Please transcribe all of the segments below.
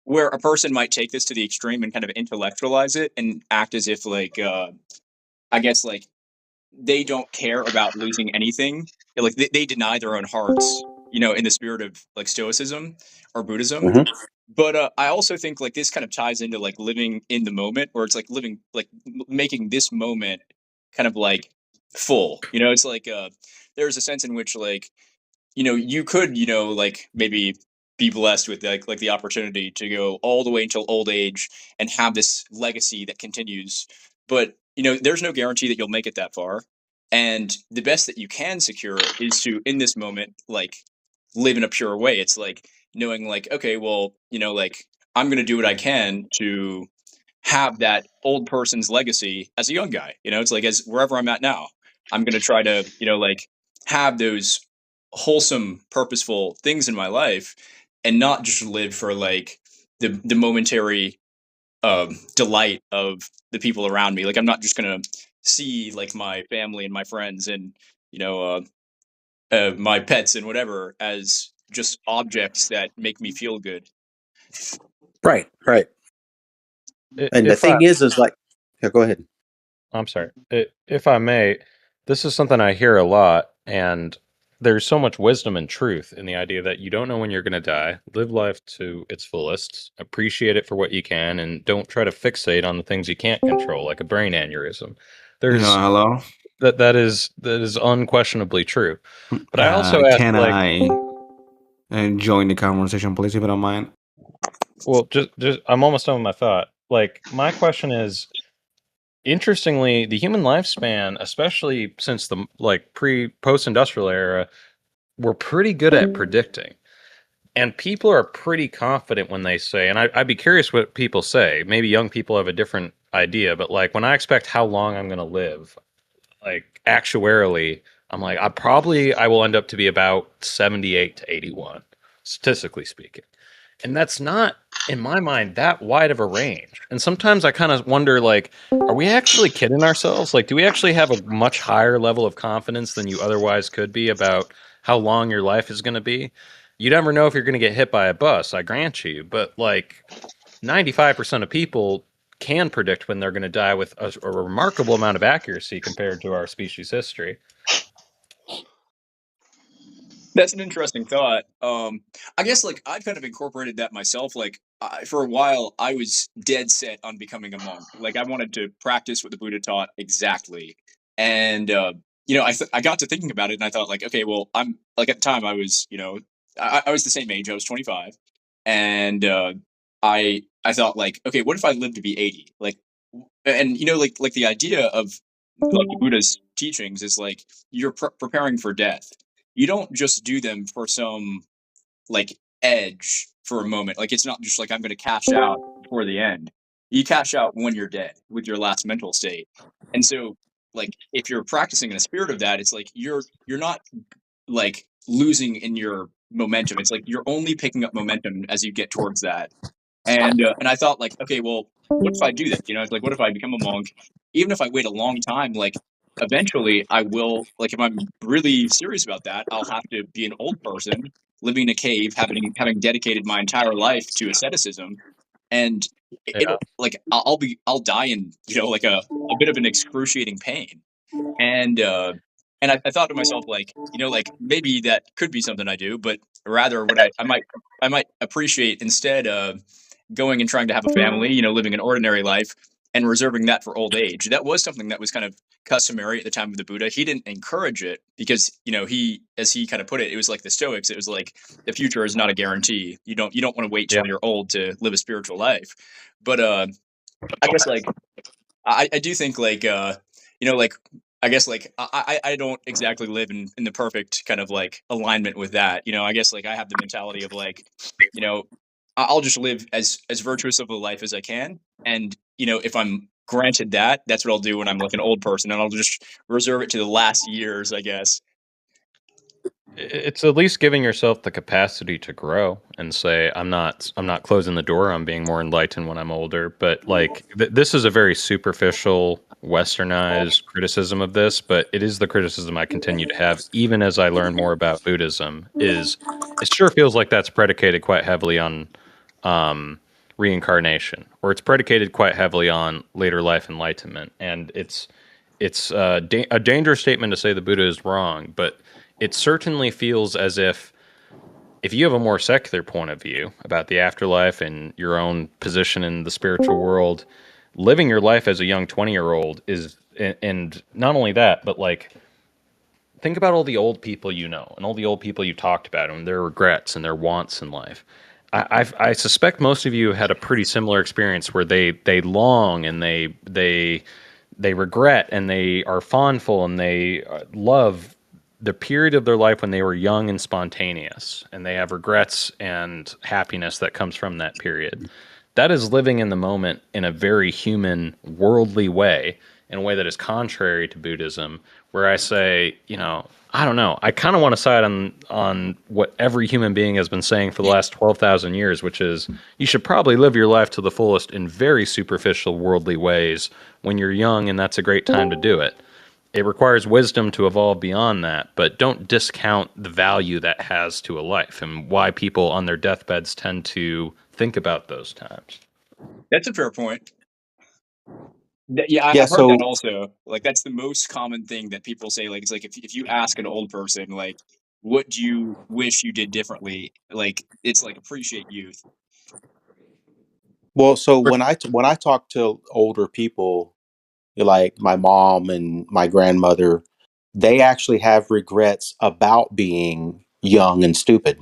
where a person might take this to the extreme and kind of intellectualize it and act as if like I guess like they don't care about losing anything. Like they deny their own hearts, in the spirit of like Stoicism or Buddhism. Hmm. But I also think like this kind of ties into like living in the moment, or it's like living like making this moment kind of like full. It's like there's a sense in which like you could like maybe be blessed with like the opportunity to go all the way until old age and have this legacy that continues, but there's no guarantee that you'll make it that far, and the best that you can secure is to in this moment like live in a pure way. It's like knowing like, okay, well, like I'm going to do what I can to have that old person's legacy as a young guy. It's like as wherever I'm at now, I'm going to try to like have those wholesome purposeful things in my life and not just live for like the momentary delight of the people around me. Like I'm not just going to see like my family and my friends and my pets and whatever as just objects that make me feel good. Right, right. And the If I, thing is like, yeah, go ahead. I'm sorry, if I may, this is something I hear a lot, and there's so much wisdom and truth in the idea that you don't know when you're going to die. Live life to its fullest, appreciate it for what you can, and don't try to fixate on the things you can't control, like a brain aneurysm. There's Hello. that is unquestionably true. But I also ask, Can like, I join the conversation, please, if you don't mind? well, just I'm almost done with my thought. Like, my question is, interestingly, the human lifespan, especially since the like post-industrial era, we're pretty good at predicting. And people are pretty confident when they say, and I'd be curious what people say. Maybe young people have a different idea, but like when I expect how long I'm going to live, like actuarially, I'm like, I will end up to be about 78 to 81, statistically speaking. And that's not, in my mind, that wide of a range. And sometimes I kind of wonder, like, are we actually kidding ourselves? Like, do we actually have a much higher level of confidence than you otherwise could be about how long your life is going to be? You never know if you're going to get hit by a bus, I grant you. But, like, 95% of people can predict when they're going to die with a remarkable amount of accuracy compared to our species history. That's an interesting thought. I guess like I've kind of incorporated that myself. Like for a while, I was dead set on becoming a monk. Like I wanted to practice what the Buddha taught exactly, and I got to thinking about it, and I thought like, okay, well, I'm like at the time I was I was the same age. I was 25, and I thought like, okay, what if I live to be 80? Like, and like the idea of like the Buddha's teachings is like you're preparing for death. You don't just do them for some like edge for a moment. Like it's not just like I'm going to cash out before the end. You cash out when you're dead with your last mental state. And so like if you're practicing in a spirit of that, it's like you're not like losing in your momentum. It's like you're only picking up momentum as you get towards that. And I thought like, okay, well, what if I do that? It's like, what if I become a monk? Even if I wait a long time, like eventually I will, like if I'm really serious about that, I'll have to be an old person living in a cave, having dedicated my entire life to asceticism, and Yeah. it'll like I'll die in like a bit of an excruciating pain, and I thought to myself like like maybe that could be something I do, but rather what I might appreciate instead going and trying to have a family, living an ordinary life and reserving that for old age. That was something that was kind of customary at the time of the Buddha. He didn't encourage it because, as he kind of put it was like the Stoics. It was like the future is not a guarantee. You don't want to wait till you're old to live a spiritual life. But I guess like I do think like like I guess like I don't exactly live in the perfect kind of like alignment with that. I guess like I have the mentality of like, I'll just live as virtuous of a life as I can, and if I'm granted that, that's what I'll do when I'm like an old person, and I'll just reserve it to the last years, I guess. It's at least giving yourself the capacity to grow and say, I'm not closing the door on being more enlightened when I'm older. But like this is a very superficial, westernized criticism of this, but it is the criticism I continue to have even as I learn more about Buddhism. Is it sure feels like that's predicated quite heavily on reincarnation, or it's predicated quite heavily on later life enlightenment. And it's a dangerous statement to say the Buddha is wrong, but it certainly feels as if you have a more secular point of view about the afterlife and your own position in the spiritual world, living your life as a young 20-year-old is, and not only that, but like, think about all the old people you know and all the old people you talked about and their regrets and their wants in life. I suspect most of you had a pretty similar experience where they long and they regret and they are fondful and they love the period of their life when they were young and spontaneous, and they have regrets and happiness that comes from that period. That is living in the moment in a very human, worldly way, in a way that is contrary to Buddhism, where I say, I don't know. I kind of want to side on what every human being has been saying for the last 12,000 years, which is you should probably live your life to the fullest in very superficial, worldly ways when you're young, and that's a great time to do it. It requires wisdom to evolve beyond that, but don't discount the value that has to a life and why people on their deathbeds tend to think about those times. That's a fair point. Yeah, I've heard so that also. Like, that's the most common thing that people say. Like, it's like if you ask an old person, like, what do you wish you did differently? Like, it's like appreciate youth. so when I talk to older people, like my mom and my grandmother, they actually have regrets about being young and stupid.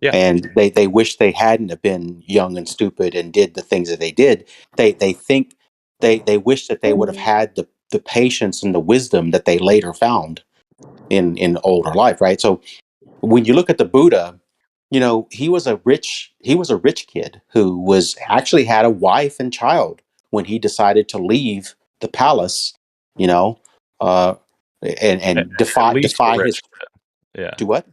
Yeah. And they wish they hadn't have been young and stupid and did the things that they did. They think they wish that they would have had the patience and the wisdom that they later found in older life, right? So when you look at the Buddha, he was a rich kid who was actually had a wife and child when he decided to leave the palace, uh, and At least a defy rich his kid. Yeah. do what?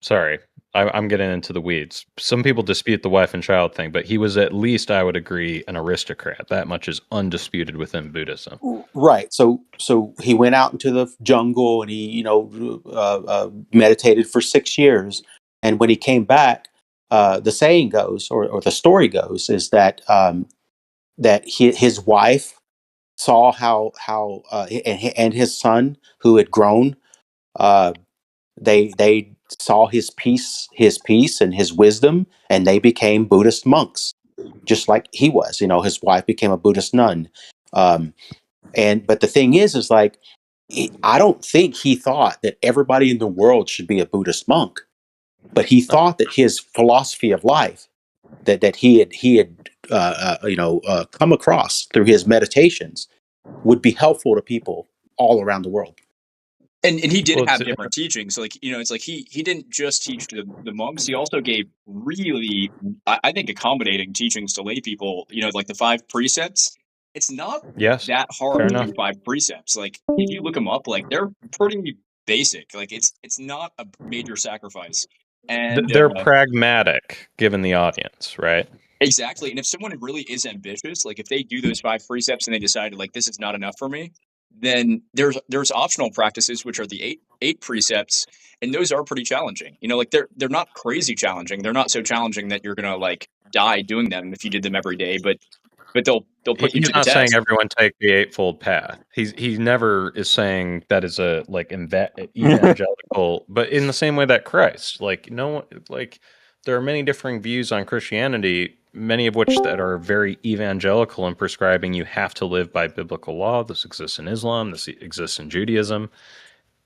Sorry, I'm getting into the weeds. Some people dispute the wife and child thing, but he was at least, I would agree, an aristocrat. That much is undisputed within Buddhism. Right. So he went out into the jungle and he, meditated for 6 years. And when he came back, the saying goes, or the story goes, is that his wife saw how and his son who had grown, uh, they saw his peace and his wisdom, and they became Buddhist monks, just like he was. His wife became a Buddhist nun. But the thing is like, I don't think he thought that everybody in the world should be a Buddhist monk, but he thought that his philosophy of life that he had come across through his meditations would be helpful to people all around the world. And he did Well, have different teachings. Like, it's like he didn't just teach the monks. He also gave really, I think, accommodating teachings to lay people. Like the 5 precepts. It's not yes, that hard fair to enough. do 5 precepts. Like, if you look them up, like they're pretty basic. Like, it's not a major sacrifice. And They're pragmatic, given the audience, right? exactly. And if someone really is ambitious, like if they do those 5 precepts and they decided like this is not enough for me, then there's optional practices, which are the eight precepts, and those are pretty challenging. Like they're not crazy challenging. They're not so challenging that you're gonna like die doing them if you did them every day, but they'll put you He's to the not saying test. everyone take the Eightfold Path. He never is saying that is a evangelical, but in the same way that Christ, like no one, like there are many differing views on Christianity, many of which that are very evangelical in prescribing you have to live by biblical law. This exists in Islam. This exists in Judaism.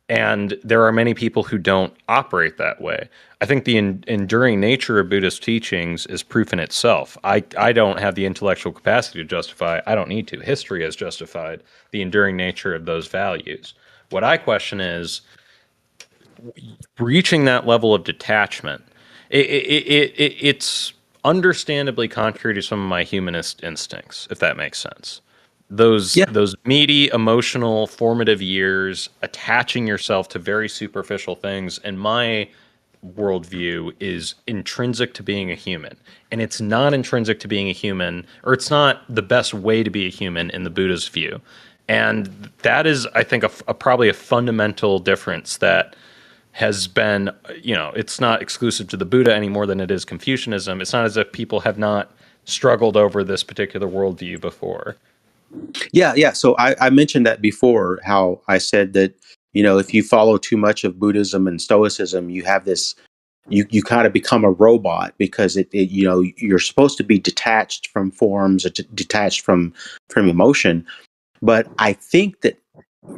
And there are many people who don't operate that way. I think the enduring nature of Buddhist teachings is proof in itself. I don't have the intellectual capacity to justify, I don't need to. History has justified the enduring nature of those values. What I question is reaching that level of detachment. It's understandably contrary to some of my humanist instincts, if that makes sense. Those meaty, emotional, formative years, attaching yourself to very superficial things, in my worldview, is intrinsic to being a human. And it's not intrinsic to being a human, or it's not the best way to be a human in the Buddha's view. And that is, I think, probably a fundamental difference that has been, it's not exclusive to the Buddha any more than it is Confucianism. It's not as if people have not struggled over this particular worldview before. Yeah. So I mentioned that before, how I said that, if you follow too much of Buddhism and Stoicism, you have this, you kind of become a robot, because you're supposed to be detached from forms, or detached from emotion. But I think that,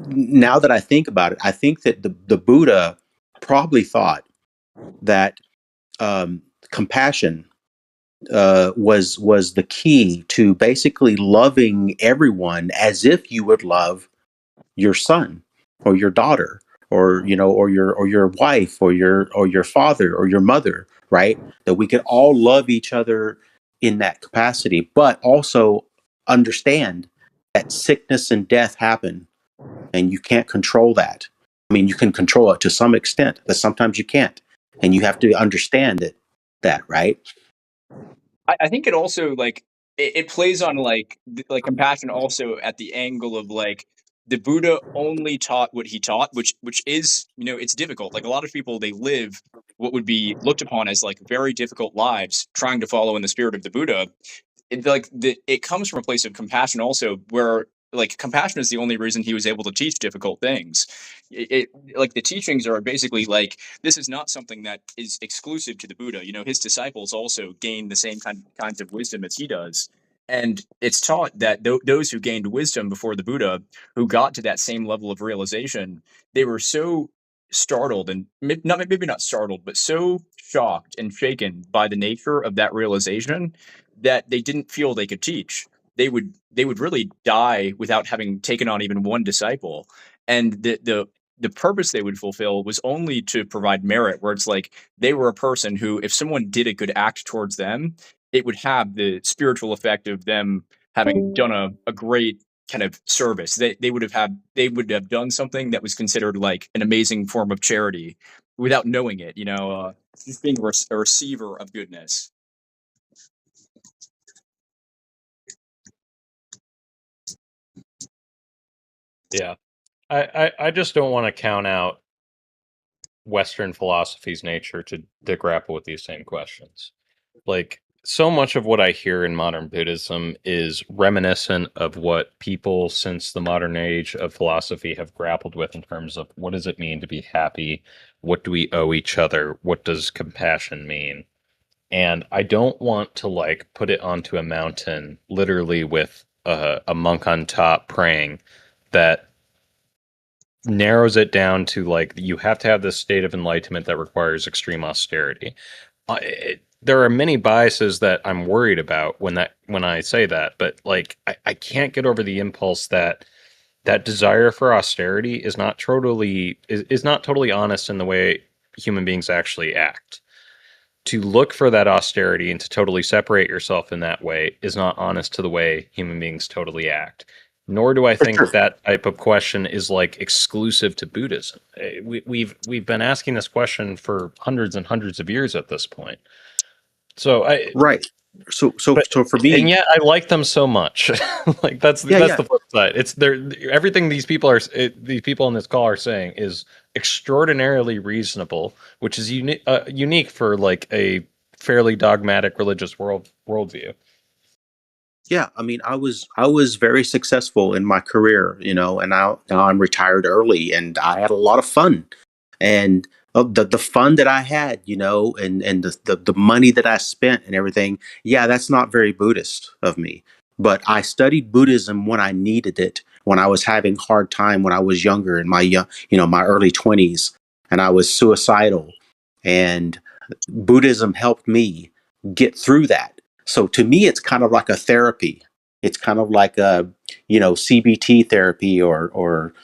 now that I think about it, I think that the Buddha probably thought that compassion was the key to basically loving everyone as if you would love your son or your daughter, or or your wife, or your father or your mother, right? That we could all love each other in that capacity, but also understand that sickness and death happen, and you can't control that. I mean, you can control it to some extent, but sometimes you can't, and you have to understand that, right? I think it also like it plays on like compassion also at the angle of like the Buddha only taught what he taught, which is, it's difficult. Like a lot of people, they live what would be looked upon as like very difficult lives trying to follow in the spirit of the Buddha. It comes from a place of compassion also, where like compassion is the only reason he was able to teach difficult things. Like the teachings are basically like, this is not something that is exclusive to the Buddha. His disciples also gain the same kinds of wisdom as he does. And it's taught that those who gained wisdom before the Buddha, who got to that same level of realization, they were so startled, and maybe not startled, but so shocked and shaken by the nature of that realization, that they didn't feel they could teach. They would really die without having taken on even one disciple. And the purpose they would fulfill was only to provide merit, where it's like they were a person who, if someone did a good act towards them, it would have the spiritual effect of them having done a great kind of service. They would have done something that was considered like an amazing form of charity without knowing it, just being a receiver of goodness. Yeah. I just don't want to count out Western philosophy's nature to grapple with these same questions. Like, so much of what I hear in modern Buddhism is reminiscent of what people since the modern age of philosophy have grappled with in terms of what does it mean to be happy? What do we owe each other? What does compassion mean? And I don't want to like put it onto a mountain, literally with a monk on top praying, that narrows it down to like you have to have this state of enlightenment that requires extreme austerity. There are many biases that I'm worried about when I say that, but like I can't get over the impulse that that desire for austerity is not totally honest in the way human beings actually act. To look for that austerity and to totally separate yourself in that way is not honest to the way human beings totally act. Nor do I For think sure. that type of question is like exclusive to Buddhism. We've been asking this question for hundreds and hundreds of years at this point. So I Right. So so but so for and me, yet I like them so much. Like yeah, that's yeah, the flip side. It's everything these people are these people on this call are saying is extraordinarily reasonable, which is unique for like a fairly dogmatic religious worldview. yeah. I mean, I was very successful in my career, and now I'm retired early, and I had a lot of fun, and the fun that I had, and the money that I spent and everything. Yeah, that's not very Buddhist of me, but I studied Buddhism when I needed it, when I was having hard time, when I was younger, in my early 20s, and I was suicidal, and Buddhism helped me get through that. So to me, it's kind of like a therapy. It's kind of like a, CBT therapy, or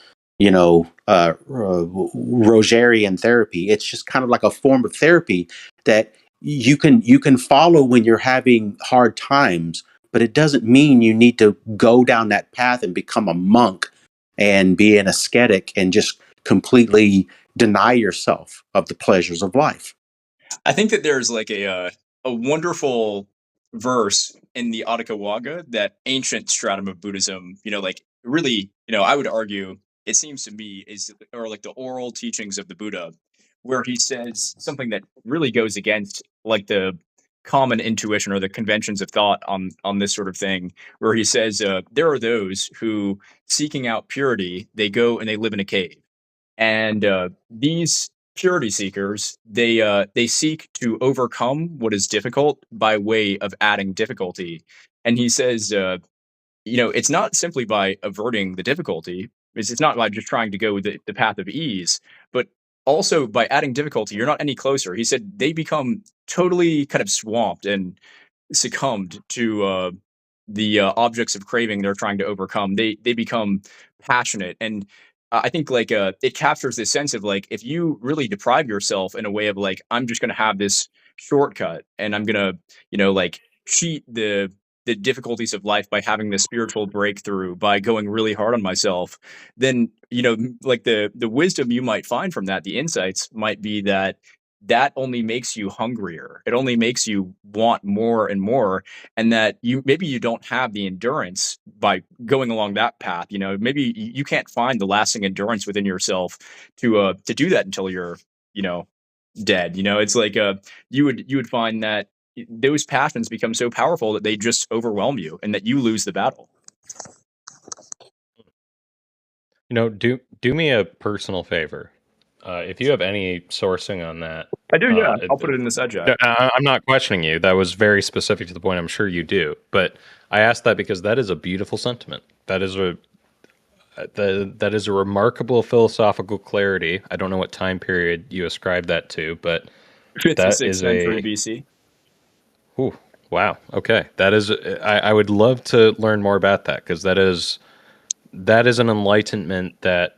Rogerian therapy. It's just kind of like a form of therapy that you can follow when you're having hard times, but it doesn't mean you need to go down that path and become a monk and be an ascetic and just completely deny yourself of the pleasures of life. I think that there's like a wonderful verse in the Atthakavagga, that ancient stratum of Buddhism. Like really, I would argue, it seems to me, is or like the oral teachings of the Buddha, where he says something that really goes against like the common intuition or the conventions of thought on this sort of thing, where he says there are those who, seeking out purity, they go and they live in a cave, and these purity seekers, they seek to overcome what is difficult by way of adding difficulty. And he says, it's not simply by averting the difficulty. It's not by just trying to go the path of ease, but also by adding difficulty, you're not any closer. He said they become totally kind of swamped and succumbed to the objects of craving they're trying to overcome. They become passionate, and I think like it captures this sense of like if you really deprive yourself in a way of like I'm just going to have this shortcut and I'm going to like cheat the difficulties of life by having this spiritual breakthrough by going really hard on myself, then like the wisdom you might find from that, the insights might be that that only makes you hungrier. It only makes you want more and more, and that maybe you don't have the endurance by going along that path. Maybe you can't find the lasting endurance within yourself to do that until you're you know dead. It's like you would find that those passions become so powerful that they just overwhelm you and that you lose the battle. Do me a personal favor. If you have any sourcing on that, I do, yeah. I'll put it in the side chat. I'm not questioning you. That was very specific to the point. I'm sure you do, but I asked that because that is a beautiful sentiment. That is a remarkable philosophical clarity. I don't know what time period you ascribe that to, but 5th to that 6th is century BC. Ooh, wow. Okay, that is. I would love to learn more about that because that is an enlightenment that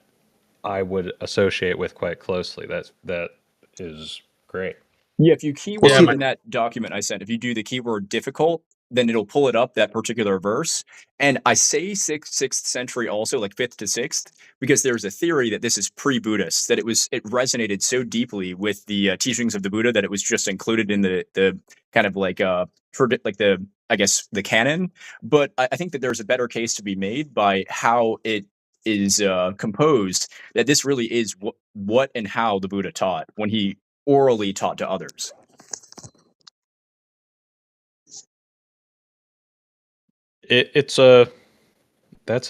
I would associate with quite closely. That is great. Yeah, if you keyword see, in that document I sent, if you do the keyword difficult, then it'll pull it up, that particular verse. And I say sixth century also, like 5th to 6th, because there's a theory that this is pre-Buddhist, that it resonated so deeply with the teachings of the Buddha that it was just included in the kind of like the I guess the canon. But I think that there's a better case to be made by how it is composed, that this really is what and how the Buddha taught when he orally taught to others. That's a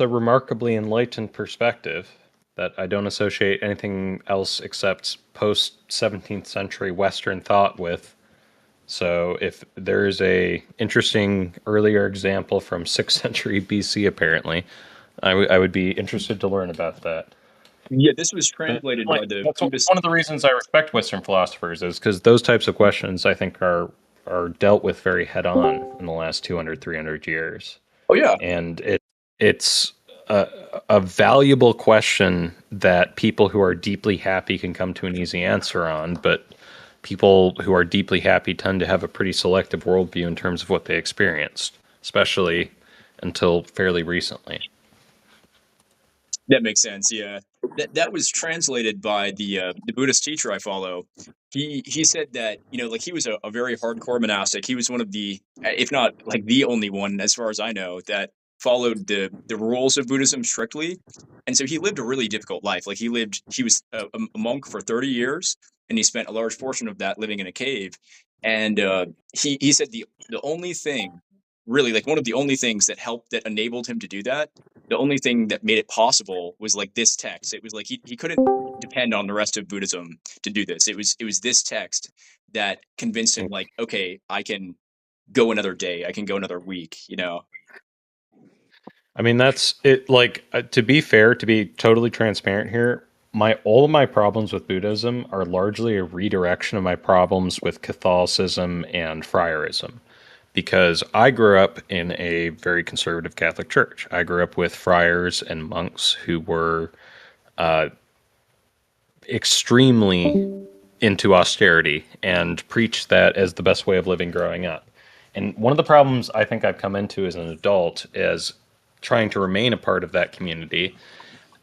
remarkably enlightened perspective that I don't associate anything else except post 17th century Western thought with. So if there is a interesting earlier example from 6th century BC, apparently, I would be interested to learn about that. Yeah, this was translated by the That's Buddhist. one of the reasons I respect Western philosophers is because those types of questions I think are dealt with very head on in the last 200, 300 years. Oh yeah, And it's a valuable question that people who are deeply happy can come to an easy answer on, but people who are deeply happy tend to have a pretty selective worldview in terms of what they experienced, especially until fairly recently. that makes sense. Yeah, that was translated by the Buddhist teacher I follow. He said that like he was a very hardcore monastic. He was one of the, if not like the only one, as far as I know, that followed the rules of Buddhism strictly. And so he lived a really difficult life. Like he was a monk for 30 years, and he spent a large portion of that living in a cave. And he said the only thing, really, like one of the only things that enabled him to do that, the only thing that made it possible was like this text. It was like he couldn't depend on the rest of Buddhism to do this. It was this text that convinced him, like, okay, I can go another day, I can go another week. I mean, that's it. Like, to be fair, to be totally transparent here, all of my problems with Buddhism are largely a redirection of my problems with Catholicism and friarism, because I grew up in a very conservative Catholic church. I grew up with friars and monks who were extremely into austerity and preached that as the best way of living growing up. And one of the problems I think I've come into as an adult is trying to remain a part of that community.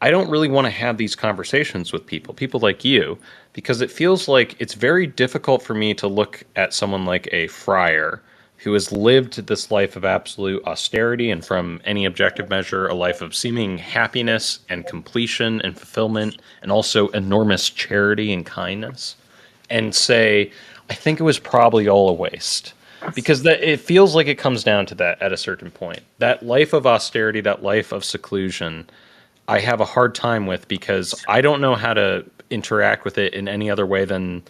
I don't really want to have these conversations with people like you, because it feels like it's very difficult for me to look at someone like a friar who has lived this life of absolute austerity and, from any objective measure, a life of seeming happiness and completion and fulfillment, and also enormous charity and kindness. and say, I think it was probably all a waste. Because it feels like it comes down to that at a certain point. That life of austerity, that life of seclusion, I have a hard time with because I don't know how to interact with it in any other way than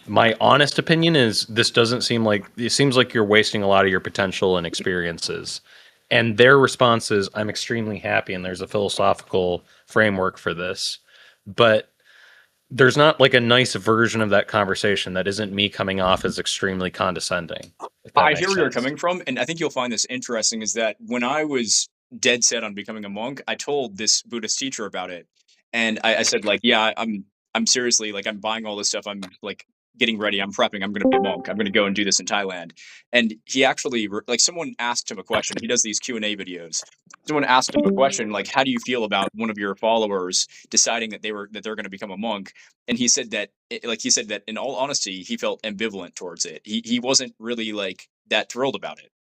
my honest opinion is this doesn't seem like it seems like you're wasting a lot of your potential and experiences. And their response is, I'm extremely happy, and there's a philosophical framework for this. But there's not like a nice version of that conversation that isn't me coming off as extremely condescending. If that I makes hear where you're sense. coming from, and I think you'll find this interesting. Is that when I was dead set on becoming a monk, I told this Buddhist teacher about it, and I said like, yeah, I'm seriously like I'm buying all this stuff. I'm like getting ready. I'm prepping. I'm going to be a monk. I'm going to go and do this in Thailand. And he actually like someone asked him a question. He does these Q&A videos. Someone asked him a question like, how do you feel about one of your followers deciding that they're going to become a monk? And he said that he said that in all honesty he felt ambivalent towards it. He wasn't really like that thrilled about it.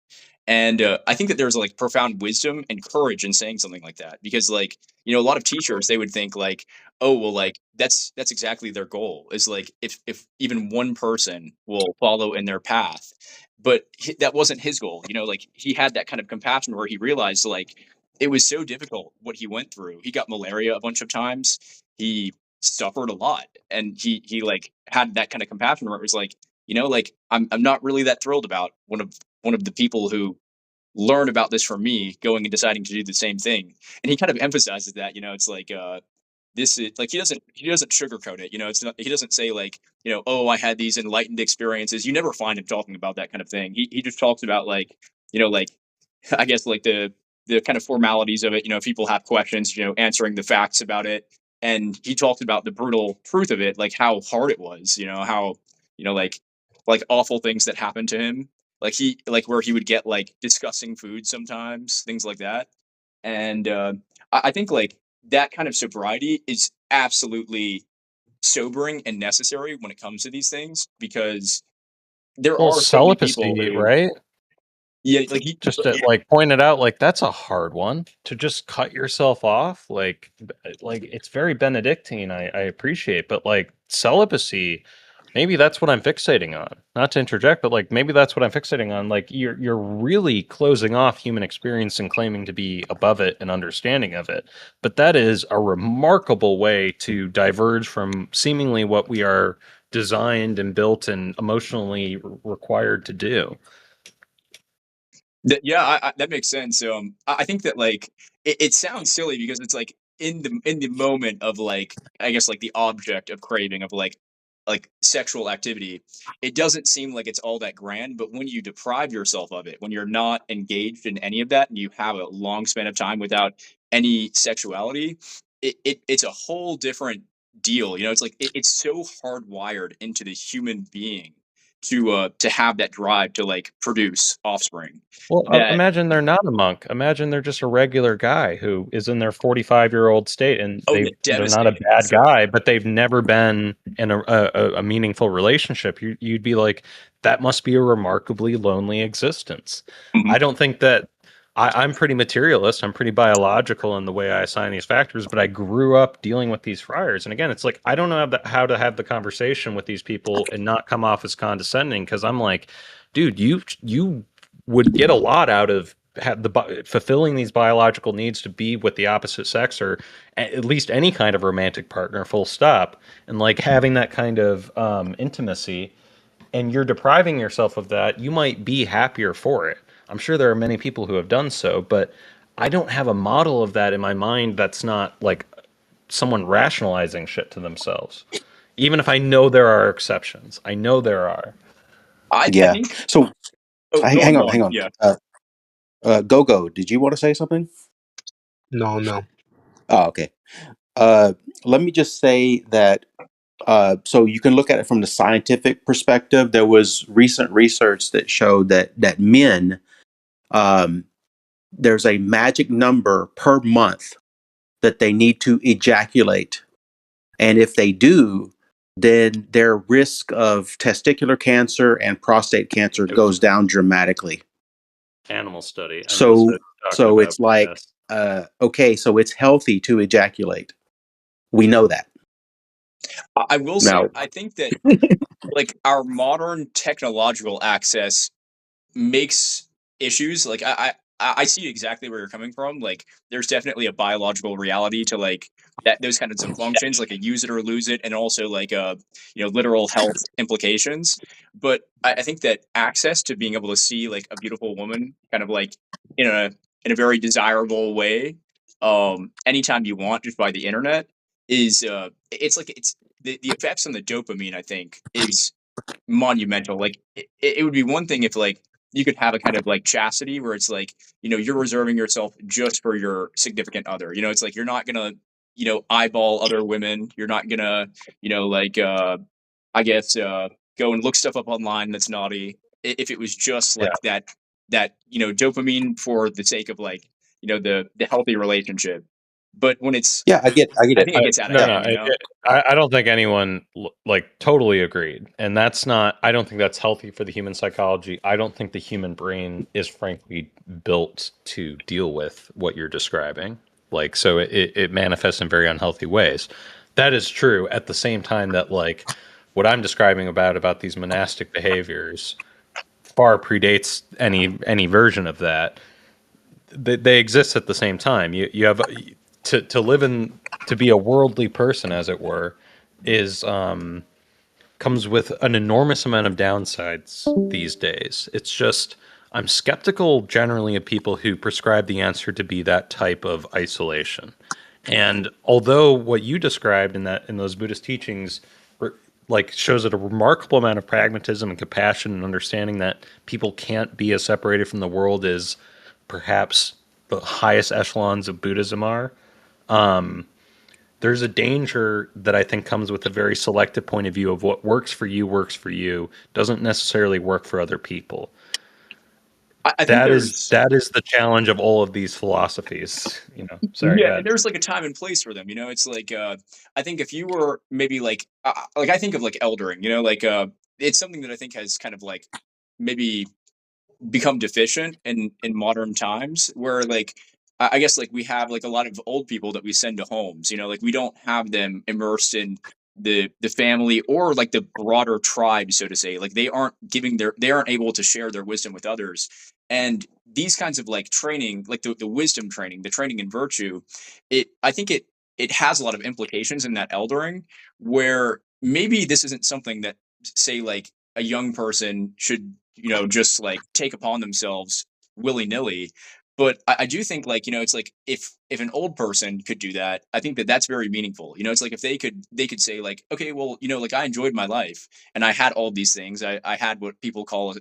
And I think that there's like profound wisdom and courage in saying something like that, because like, you know, a lot of teachers, they would think like, oh well, like that's exactly their goal, is like if even one person will follow in their path. But that wasn't his goal, you know, like he had that kind of compassion where he realized like it was so difficult what he went through. He got malaria a bunch of times. He suffered a lot, and he like had that kind of compassion where it was like, you know, like I'm not really that thrilled about one of the people who learned about this from me going and deciding to do the same thing. And he kind of emphasizes that, you know, it's like this is like he doesn't sugarcoat it, you know. It's not, he doesn't say like, you know, oh I had these enlightened experiences. You never find him talking about that kind of thing. He just talks about like, you know, like I guess like the kind of formalities of it, you know, if people have questions, you know, answering the facts about it. And he talked about the brutal truth of it, like how hard it was, you know, how, you know, like awful things that happened to him. Like he like where he would get like disgusting food sometimes, things like that. And I think like that kind of sobriety is absolutely sobering and necessary when it comes to these things, because there Well, are so many people celibacy, who, right? yeah, like he, Just to like point it out, like that's a hard one to just cut yourself off. Like it's very Benedictine. I appreciate, but like celibacy, maybe that's what I'm fixating on. Not to interject, but like maybe that's what I'm fixating on. Like you're really closing off human experience and claiming to be above it and understanding of it. But that is a remarkable way to diverge from seemingly what we are designed and built and emotionally required to do. Yeah, that makes sense. I think that like it sounds silly because it's like in the moment of like I guess like the object of craving of like sexual activity, it doesn't seem like it's all that grand. But when you deprive yourself of it, when you're not engaged in any of that, and you have a long span of time without any sexuality, it's a whole different deal. You know, it's like it's so hardwired into the human being to have that drive to like produce offspring Well, that imagine they're not a monk. Imagine they're just a regular guy who is in their 45-year-old state, and oh, yeah, they're not a devastating. bad guy, but they've never been in a meaningful relationship. You'd be like, that must be a remarkably lonely existence. Mhm. I don't think that I'm pretty materialist. I'm pretty biological in the way I assign these factors, but I grew up dealing with these friars. And again, it's like I don't know how to have the conversation with these people and not come off as condescending, because I'm like, dude, you would get a lot out of fulfilling these biological needs to be with the opposite sex, or at least any kind of romantic partner, full stop, and like having that kind of intimacy, and you're depriving yourself of that. You might be happier for it. I'm sure there are many people who have done so, but I don't have a model of that in my mind that's not like someone rationalizing shit to themselves. Even if I know there are exceptions, I know there are. I Yeah. think. So Oh, hang go on, on. hang on. Yeah. Go. Did you want to say something? No, no. Oh, okay. Let me just say that. So you can look at it from the scientific perspective. There was recent research that showed that men, um, there's a magic number per month that they need to ejaculate, and if they do, then their risk of testicular cancer and prostate cancer goes down dramatically. Animal study. I know So, talking about it's like, this. okay, so it's healthy to ejaculate. We know that I will say, now. I think that like our modern technological access makes issues. Like I see exactly where you're coming from. Like there's definitely a biological reality to like that those kinds of functions, like a use it or lose it, and also like literal health implications. But I think that access to being able to see like a beautiful woman kind of like in a in a very desirable way, anytime you want just by the internet is it's like it's the effects on the dopamine, I think, is monumental. Like it would be one thing if like you could have a kind of like chastity where it's like, you're reserving yourself just for your significant other. It's like you're not gonna, eyeball other women. You're not gonna, like I guess go and look stuff up online that's naughty. If it was just Yeah. like that dopamine for the sake of like, the healthy relationship. But when it's Yeah, I get I it. think it gets out of No, hand, I don't think anyone like totally agreed, and that's not. I don't think that's healthy for the human psychology. I don't think the human brain is frankly built to deal with what you're describing. Like, so it manifests in very unhealthy ways. That is true. At the same time, that like what I'm describing about these monastic behaviors far predates any version of that. They exist at the same time. You have to live in to be a worldly person, as it were, is comes with an enormous amount of downsides these days. It's just I'm skeptical generally of people who prescribe the answer to be that type of isolation. And although what you described in those Buddhist teachings like shows a remarkable amount of pragmatism and compassion and understanding that people can't be as separated from the world as perhaps the highest echelons of Buddhism are, there's a danger that I think comes with a very selective point of view of what works for you, doesn't necessarily work for other people. I think That is the challenge of all of these philosophies. Sorry, go yeah, and ahead. there's like a time and place for them. It's like I think if you were maybe like I think of like eldering. Like it's something that I think has kind of like maybe become deficient in modern times, where like I guess like we have like a lot of old people that we send to homes. Like we don't have them immersed in the family or like the broader tribe, so to say. Like they aren't able to share their wisdom with others. And these kinds of like training, like the wisdom training, the training in virtue, I think it has a lot of implications in that eldering, where maybe this isn't something that, say, like a young person should, just like take upon themselves willy-nilly. But I do think, like, it's like if an old person could do that, I think that that's very meaningful. It's like if they could say like, okay, well, like I enjoyed my life and I had all these things. I had what people call,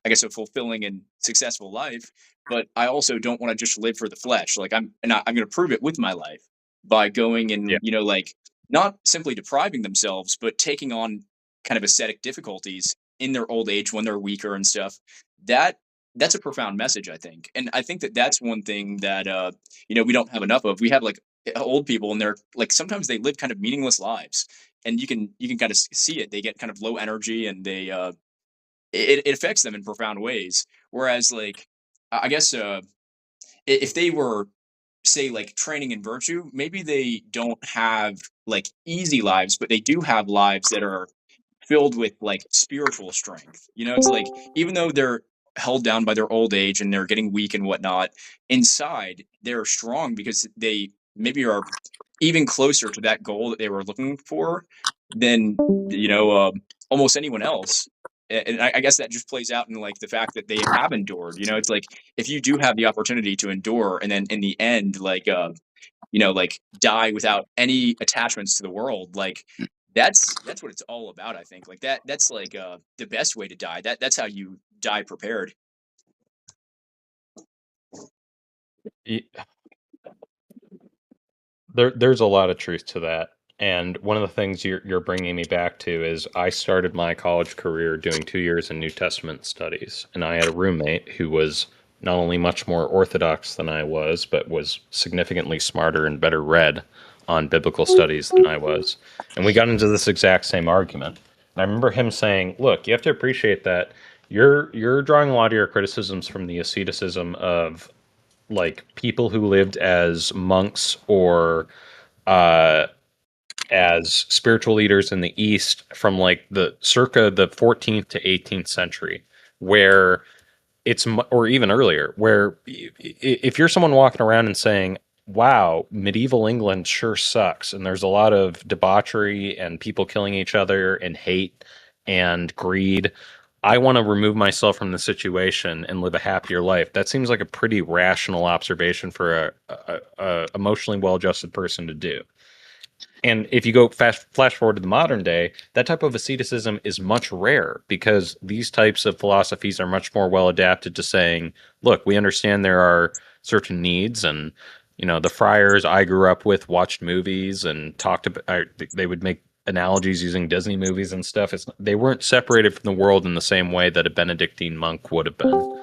I guess, a fulfilling and successful life. But I also don't want to just live for the flesh. Like I'm going to prove it with my life by going Yeah. and, like not simply depriving themselves, but taking on kind of ascetic difficulties in their old age when they're weaker and stuff. That's a profound message, I think. And I think that that's one thing that we don't have enough of. We have like old people, and they're like sometimes they live kind of meaningless lives, and you can kind of see it. They get kind of low energy, and it affects them in profound ways. Whereas like I guess if they were, say, like training in virtue, maybe they don't have like easy lives, but they do have lives that are filled with like spiritual strength. It's like even though they're held down by their old age and they're getting weak and whatnot, inside they're strong because they maybe are even closer to that goal that they were looking for than almost anyone else. And I guess that just plays out in like the fact that they have endured. It's like if you do have the opportunity to endure, and then in the end, like like die without any attachments to the world, like that's what it's all about, I think. Like that's like the best way to die. That's how you die prepared. There's a lot of truth to that. And one of the things you're bringing me back to is I started my college career doing 2 years in New Testament studies, and I had a roommate who was not only much more orthodox than I was, but was significantly smarter and better read on biblical studies than I was. And we got into this exact same argument. And I remember him saying, "Look, you have to appreciate that you're drawing a lot of your criticisms from the asceticism of like people who lived as monks or uh, as spiritual leaders in the East from like the circa the 14th to 18th century, where or even earlier, where if you're someone walking around and saying, wow, medieval England sure sucks, and there's a lot of debauchery and people killing each other and hate and greed, I want to remove myself from the situation and live a happier life. That seems like a pretty rational observation for a emotionally well-adjusted person to do. And if you go flash forward to the modern day, that type of asceticism is much rarer because these types of philosophies are much more well adapted to saying, look, we understand there are certain needs, and the friars I grew up with watched movies and talked about. They would make analogies using Disney movies and stuff. They weren't separated from the world in the same way that a Benedictine monk would have been.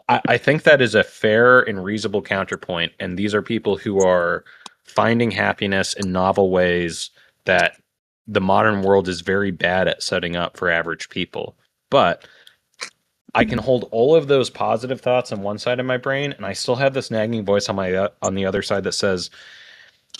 I think that is a fair and reasonable counterpoint, and these are people who are finding happiness in novel ways that the modern world is very bad at setting up for average people. But I can hold all of those positive thoughts on one side of my brain, and I still have this nagging voice on the other side that says,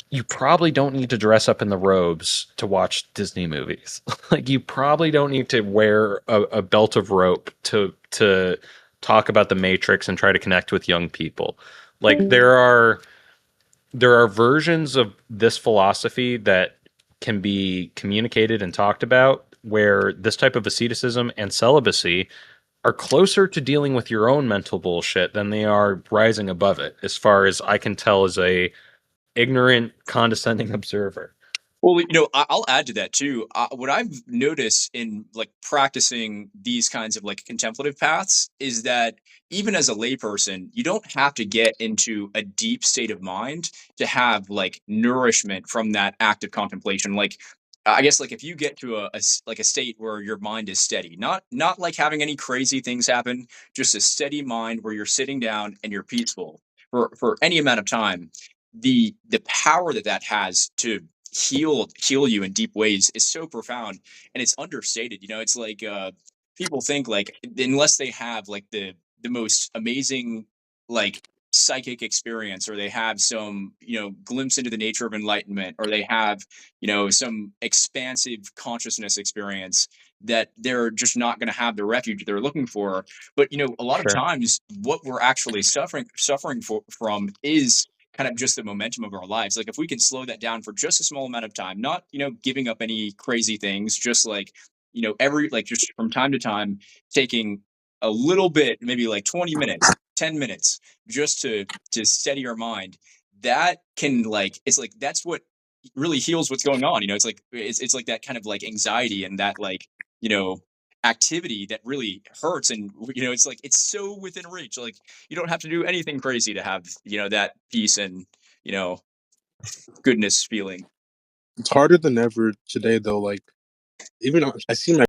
you probably don't need to dress up in the robes to watch Disney movies. Like, you probably don't need to wear a belt of rope to talk about the Matrix and try to connect with young people. Like, there are versions of this philosophy that can be communicated and talked about where this type of asceticism and celibacy are closer to dealing with your own mental bullshit than they are rising above it, as far as I can tell as a ignorant, condescending observer. Well, I'll add to that too. What I've noticed in like practicing these kinds of like contemplative paths is that even as a layperson, you don't have to get into a deep state of mind to have like nourishment from that act of contemplation. Like, I guess like if you get to like a state where your mind is steady, not like having any crazy things happen, just a steady mind where you're sitting down and you're peaceful for any amount of time. The power that has to heal you in deep ways is so profound, and it's understated. It's like people think like unless they have like the most amazing like psychic experience, or they have some glimpse into the nature of enlightenment, or they have some expansive consciousness experience, that they're just not going to have the refuge they're looking for. But a lot of times what we're actually suffering from is kind of just the momentum of our lives. Like if we can slow that down for just a small amount of time, not giving up any crazy things, just like every like just from time to time taking a little bit, maybe like 20 minutes, 10 minutes, just to steady our mind, that can like, it's like that's what really heals what's going on. It's like it's like that kind of like anxiety and that like activity that really hurts. And it's like it's so within reach. Like you don't have to do anything crazy to have that peace and goodness feeling. It's harder than ever today, though. Like, even I see my